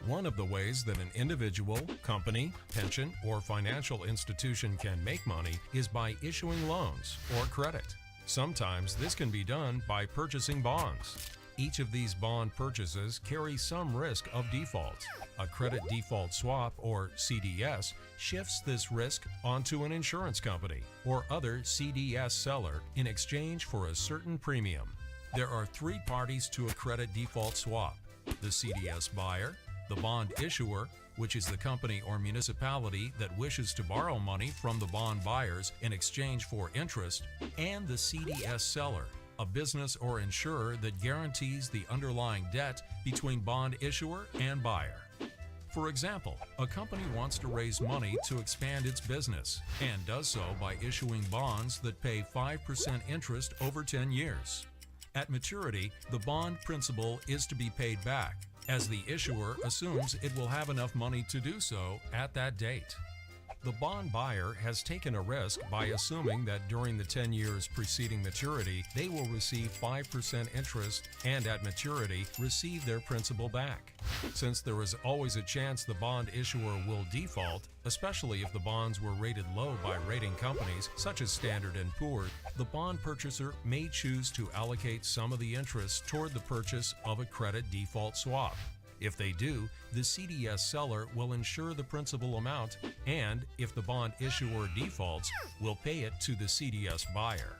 One of the ways that an individual, company, pension, or financial institution can make money is by issuing loans or credit. Sometimes this can be done by purchasing bonds. Each of these bond purchases carries some risk of default. A credit default swap, or CDS, shifts this risk onto an insurance company or other CDS seller in exchange for a certain premium. There are three parties to a credit default swap: the CDS buyer, the bond issuer, which is the company or municipality that wishes to borrow money from the bond buyers in exchange for interest, and the CDS seller, a business or insurer that guarantees the underlying debt between bond issuer and buyer. For example, a company wants to raise money to expand its business and does so by issuing bonds that pay 5% interest over 10 years. At maturity, the bond principal is to be paid back, as the issuer assumes it will have enough money to do so at that date. The bond buyer has taken a risk by assuming that during the 10 years preceding maturity, they will receive 5% interest and at maturity receive their principal back. Since there is always a chance the bond issuer will default, especially if the bonds were rated low by rating companies such as Standard & Poor's, the bond purchaser may choose to allocate some of the interest toward the purchase of a credit default swap. If they do, the CDS seller will insure the principal amount and, if the bond issuer defaults, will pay it to the CDS buyer.